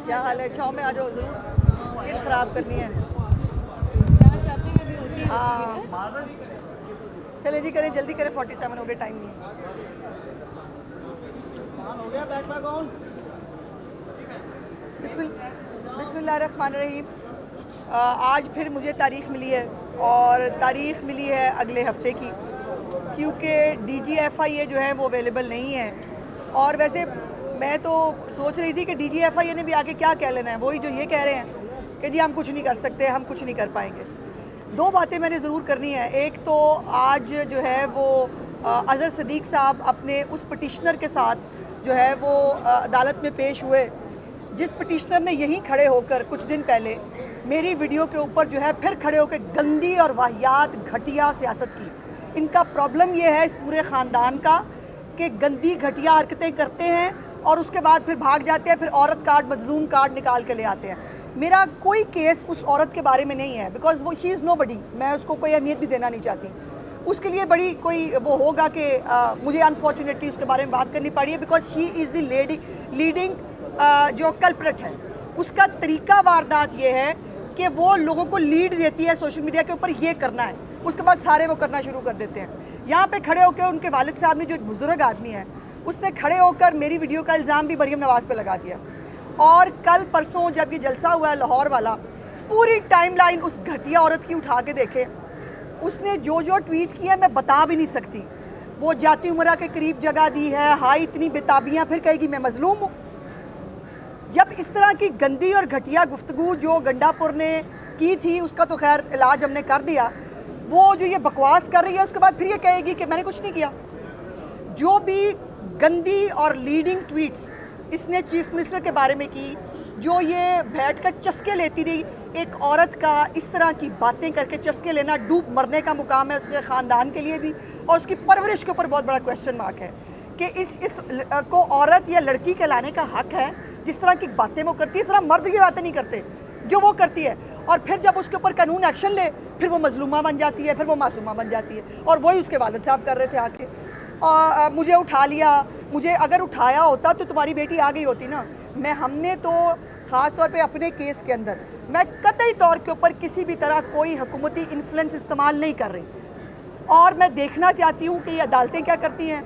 क्या हाल है? छाँव में आ जाओ ज़रूर, स्किन ख़राब करनी है। हाँ चले जी, करें जल्दी करें, 47 हो गए, टाइम नहीं है। बिस्मिल्लाहिर्रहमानिर्रहीम। आज फिर मुझे तारीख़ मिली है, और तारीख़ मिली है अगले हफ्ते की, क्योंकि DGFIA जो है वो अवेलेबल नहीं है। और वैसे मैं तो सोच रही थी कि DGFIA ने भी आगे क्या कह लेना है, वही जो ये कह रहे हैं कि जी हम कुछ नहीं कर सकते, हम कुछ नहीं कर पाएंगे। दो बातें मैंने ज़रूर करनी है। एक तो आज जो है वो अज़हर सदीक़ साहब अपने उस पटिशनर के साथ जो है वो अदालत में पेश हुए, जिस पटिशनर ने यहीं खड़े होकर कुछ दिन पहले मेरी वीडियो के ऊपर जो है फिर खड़े होकर गंदी और वाहियात घटिया सियासत की। इनका प्रॉब्लम ये है इस पूरे ख़ानदान का कि गंदी घटिया हरकतें करते हैं और उसके बाद फिर भाग जाते हैं, फिर औरत कार्ड, मजलूम कार्ड निकाल के ले आते हैं। मेरा कोई केस उस औरत के बारे में नहीं है, बिकॉज वो शी इज़ नोबडी, मैं उसको कोई अहमियत भी देना नहीं चाहती। उसके लिए बड़ी कोई वो होगा कि मुझे अनफॉर्चुनेटली उसके बारे में बात करनी पड़ी है, because she is the leading जो कल्प्रेट है। उसका तरीका वारदात ये है कि वो लोगों को लीड देती है सोशल मीडिया के ऊपर, ये करना है, उसके बाद सारे वो करना शुरू कर देते हैं। यहाँ पे खड़े होकर उनके वालिद साहब ने, जो एक बुजुर्ग आदमी है, उसने खड़े होकर मेरी वीडियो का इल्ज़ाम भी मरीम नवाज़ पे लगा दिया। और कल परसों जब ये जलसा हुआ है लाहौर वाला, पूरी टाइमलाइन उस घटिया औरत की उठा के देखे, उसने जो जो ट्वीट किया मैं बता भी नहीं सकती। वो जाती उम्रा के करीब जगह दी है, हाई इतनी बेताबियाँ, फिर कहेगी मैं मजलूम हूँ। जब इस तरह की गंदी और घटिया गुफ्तगू जो गंडापुर ने की थी, उसका तो खैर इलाज हमने कर दिया। वो जो ये बकवास कर रही है, उसके बाद फिर ये कहेगी कि मैंने कुछ नहीं किया। जो भी गंदी और लीडिंग ट्वीट्स इसने चीफ मिनिस्टर के बारे में की, जो ये बैठ कर चस्के लेती रही, एक औरत का इस तरह की बातें करके चस्के लेना डूब मरने का मुकाम है उसके ख़ानदान के लिए भी, और उसकी परवरिश के ऊपर बहुत बड़ा क्वेश्चन मार्क है कि इस को औरत या लड़की कहलाने का हक है। जिस तरह की बातें वो करती है, इस तरह मर्द की बातें नहीं करते जो वो करती है। और फिर जब उसके ऊपर कानून एक्शन ले, फिर वो मजलूमा बन जाती है, फिर वो मासूमा बन जाती है। और वही उसके वालिद साहब कर रहे थे आके, मुझे उठा लिया। मुझे अगर उठाया होता तो तुम्हारी बेटी आ गई होती ना। हमने तो ख़ास तौर पे अपने केस के अंदर मैं कतई तौर के ऊपर किसी भी तरह कोई हुकूमती इन्फ्लुएंस इस्तेमाल नहीं कर रही, और मैं देखना चाहती हूँ कि ये अदालतें क्या करती हैं,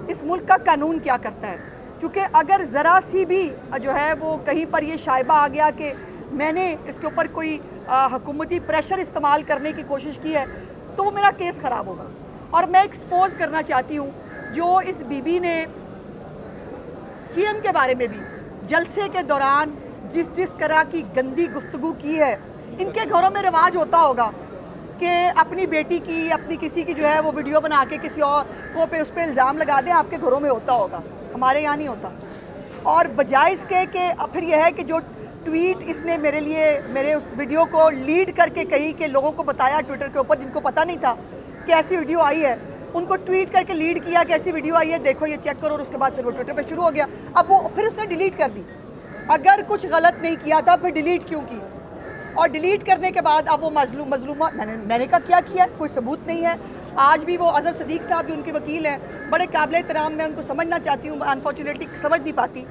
इस मुल्क का कानून क्या करता है। क्योंकि अगर ज़रा सी भी जो है वो कहीं पर ये शायबा आ गया कि मैंने इसके ऊपर कोई हुकूमती प्रेशर इस्तेमाल करने की कोशिश की है, तो वो मेरा केस ख़राब होगा। और मैं एक्सपोज करना चाहती हूँ जो इस बीबी ने CM के बारे में भी जलसे के दौरान जिस तरह की गंदी गुफ्तगू की है। इनके घरों में रिवाज होता होगा कि अपनी बेटी की, अपनी किसी की जो है वो वीडियो बना के किसी और को पे उस पर इल्ज़ाम लगा दें। आपके घरों में होता होगा, हमारे यहाँ नहीं होता। और बजाय इसके कि फिर यह है कि जो ट्वीट इसने मेरे उस वीडियो को लीड करके कही कि लोगों को बताया ट्विटर के ऊपर, जिनको पता नहीं था कि ऐसी वीडियो आई है, उनको ट्वीट करके लीड किया कि ऐसी वीडियो आई है, देखो ये चेक करो। और उसके बाद फिर वो ट्विटर पे शुरू हो गया। अब वो फिर उसने डिलीट कर दी। अगर कुछ गलत नहीं किया था फिर डिलीट क्यों की? और डिलीट करने के बाद अब वो मजलूमा मैंने क्या किया, कोई सबूत नहीं है। आज भी वो अज़हर सदीक़ साहब जो उनके वकील हैं, बड़े काबिल एहतराम, मैं उनको समझना चाहती हूँ, अनफॉर्चुनेटली समझ नहीं पाती।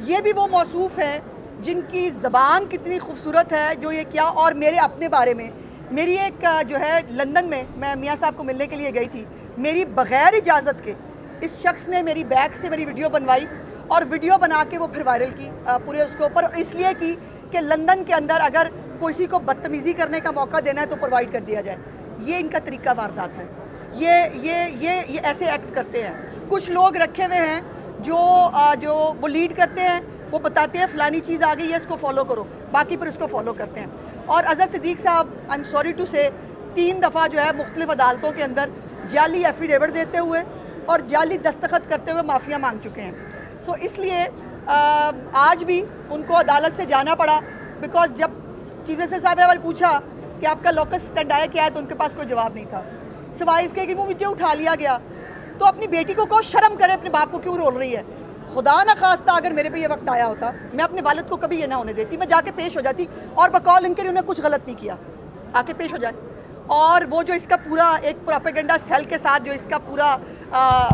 ये भी वो मौसूफ़ हैं जिनकी ज़बान कितनी खूबसूरत है, जो ये क्या। और मेरे अपने बारे में, मेरी एक जो है लंदन में मैं मियाँ साहब को मिलने के लिए गई थी, मेरी बग़ैर इजाज़त के इस शख्स ने मेरी बैग से मेरी वीडियो बनवाई और वीडियो बना के वो फिर वायरल की पूरे उसके ऊपर, इसलिए की कि लंदन के अंदर अगर किसी को बदतमीज़ी करने का मौका देना है तो प्रोवाइड कर दिया जाए। ये इनका तरीका वारदात है। ये ऐसे एक्ट करते हैं। कुछ लोग रखे हुए हैं जो वो लीड करते हैं, वो बताते हैं फ़लानी चीज़ आ गई है, इसको फॉलो करो, बाकी फिर उसको फॉलो करते हैं। और अज़हर सदीक़ साहब, आई एम सॉरी टू से, 3 दफ़ा जो है मुख्तलिफ़ अदालतों के अंदर जाली एफिडेविट देते हुए और जाली दस्तखत करते हुए माफ़िया मांग चुके हैं। सो इसलिए आज भी उनको अदालत से जाना पड़ा, बिकॉज जब चीफ जस्टिस साहब ने पूछा कि आपका लोकस स्टैंडाया क्या है, तो उनके पास कोई जवाब नहीं था, सिवाय इसके कि वो मुझे उठा लिया गया। तो अपनी बेटी को कहो शर्म करे, अपने बाप को क्यों रोल रही है। खुदा न खास्ता अगर मेरे पे ये वक्त आया होता, मैं अपने वालिद को कभी ये ना होने देती, मैं जाके पेश हो जाती और बकौल इनके लिए उन्हें कुछ गलत नहीं किया, आके पेश हो जाए। और वो जो इसका पूरा एक प्रोपेगेंडा सेल के साथ जो इसका पूरा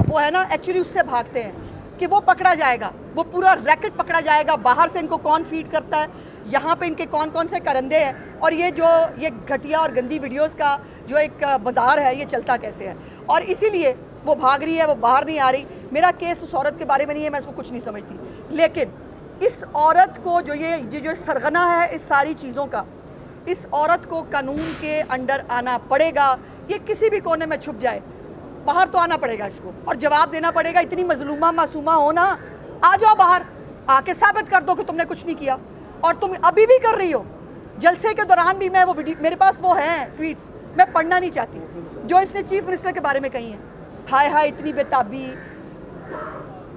वो है ना, एक्चुअली उससे भागते हैं। کہ وہ پکڑا جائے گا, وہ پورا ریکٹ پکڑا جائے گا, باہر سے ان کو کون فیڈ کرتا ہے, یہاں پہ ان کے کون کون سے کرندے ہیں, اور یہ گھٹیا اور گندی ویڈیوز کا جو ایک بازار ہے یہ چلتا کیسے ہے. اور اسی لیے وہ بھاگ رہی ہے, وہ باہر نہیں آ رہی. میرا کیس اس عورت کے بارے میں نہیں ہے, میں اس کو کچھ نہیں سمجھتی, لیکن اس عورت کو جو سرغنہ ہے اس ساری چیزوں کا, اس عورت کو قانون کے انڈر آنا پڑے گا. یہ کسی بھی کونے میں چھپ جائے, باہر تو آنا پڑے گا اس کو, اور جواب دینا پڑے گا. اتنی مظلومہ معصومہ ہو نا, آ جاؤ باہر, آ کے ثابت کر دو کہ تم نے کچھ نہیں کیا, اور تم ابھی بھی کر رہی ہو. جلسے کے دوران بھی میں وہ ویڈیو, میرے پاس وہ ہیں ٹویٹس, میں پڑھنا نہیں چاہتی, جو اس نے چیف منسٹر کے بارے میں کہی ہیں. ہائے ہائے اتنی بے تابی,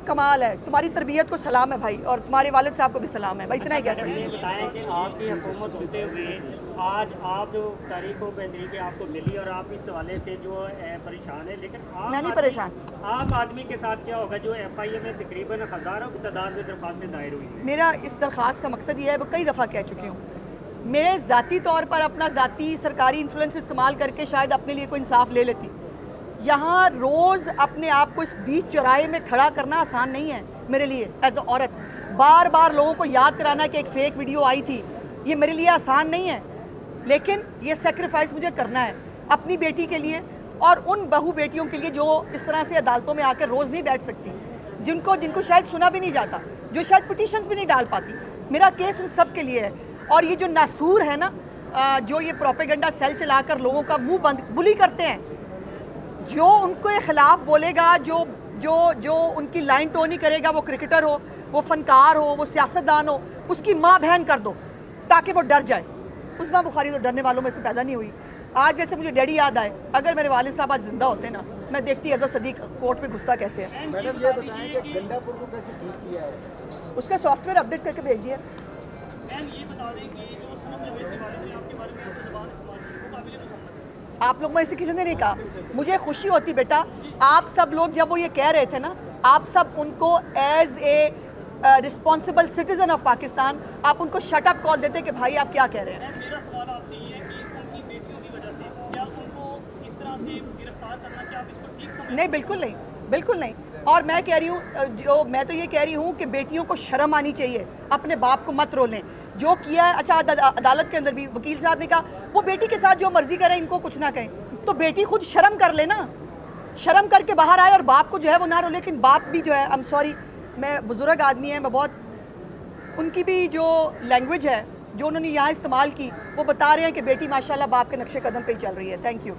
کمال ہے. تمہاری تربیت کو سلام ہے بھائی, اور تمہارے والد صاحب کو بھی سلام ہے بھائی, اتنا ہی کہہ سکتے ہیں. بتائیں کہ آپ کی حکومت ہوتے ہوئے آج آپ جو تاریخ و بہتری آپ کو ملی, اور آپ اس حوالے سے جو پریشان ہے, لیکن میں نہیں پریشان. عام آدمی کے ساتھ کیا ہوگا جو ایف آئی اے میں تقریباً ہزاروں کی تعداد میں درخواستیں دائر ہوئی ہیں؟ میرا اس درخواست کا مقصد یہ ہے, وہ کئی دفعہ کہہ چکی ہوں, میرے ذاتی طور پر اپنا ذاتی سرکاری انفلوئنس استعمال کر کے شاید اپنے لیے کوئی انصاف لے لیتی. یہاں روز اپنے آپ کو اس بیچ چوراہے میں کھڑا کرنا آسان نہیں ہے میرے لیے ایز اے عورت. بار بار لوگوں کو یاد کرانا کہ ایک فیک ویڈیو آئی تھی, یہ میرے لیے آسان نہیں ہے, لیکن یہ سیکریفائس مجھے کرنا ہے اپنی بیٹی کے لیے, اور ان بہو بیٹیوں کے لیے جو اس طرح سے عدالتوں میں آ کر روز نہیں بیٹھ سکتی, جن کو شاید سنا بھی نہیں جاتا, جو شاید پٹیشنز بھی نہیں ڈال پاتی. میرا کیس ان سب کے لیے ہے. اور یہ جو ناسور ہے نا, جو یہ پروپیگنڈا سیل چلا کر لوگوں کا منہ بند بلی کرتے ہیں, جو ان کے خلاف بولے گا, جو ان کی لائن ٹونی کرے گا, وہ کرکٹر ہو, وہ فنکار ہو, وہ سیاستدان ہو, اس کی ماں بہن کر دو تاکہ وہ ڈر جائے. عظمیٰ بخاری تو ڈرنے والوں میں سے پیدا نہیں ہوئی. آج ویسے مجھے ڈیڈی یاد آئے, اگر میرے والد صاحب آج زندہ ہوتے نا, میں دیکھتی اعظم صدیق کورٹ میں گھستا کیسے ہے. میڈم یہ بتائیں کہ گنڈا پور کو کیسے ٹھیک کیا ہے؟ اس کا سافٹ ویئر اپڈیٹ کر کے بھیجیے. آپ لوگ میں سے کسی نے نہیں کہا, مجھے خوشی ہوتی بیٹا, آپ سب لوگ جب وہ یہ کہہ رہے تھے نا, آپ سب ان کو as a responsible citizen of Pakistan آپ ان کو شٹ اپ کال دیتے کہ بھائی آپ کیا کہہ رہے ہیں. میرا سوال آپ سے یہ ہے کہ ان کی بیٹیوں کی وجہ سے کیا ان کو اس طرح سے گرفتار کرنا, کیا آپ اس کو ٹھیک سمجھتے ہیں؟ نہیں, بالکل نہیں, بالکل نہیں. اور میں کہہ رہی ہوں, میں تو یہ کہہ رہی ہوں کہ بیٹیوں کو شرم آنی چاہیے, اپنے باپ کو مت رولیں. جو کیا ہے, اچھا عدالت کے اندر بھی وکیل صاحب نے کہا وہ بیٹی کے ساتھ جو مرضی کرے, ان کو کچھ نہ کہیں, تو بیٹی خود شرم کر لے نا, شرم کر کے باہر آئے, اور باپ کو جو ہے وہ نہ رو. لیکن باپ بھی جو ہے, I'm sorry, میں بزرگ آدمی ہیں, میں بہت, ان کی بھی جو لینگویج ہے جو انہوں نے یہاں استعمال کی, وہ بتا رہے ہیں کہ بیٹی ماشاءاللہ باپ کے نقش قدم پہ ہی چل رہی ہے. Thank you.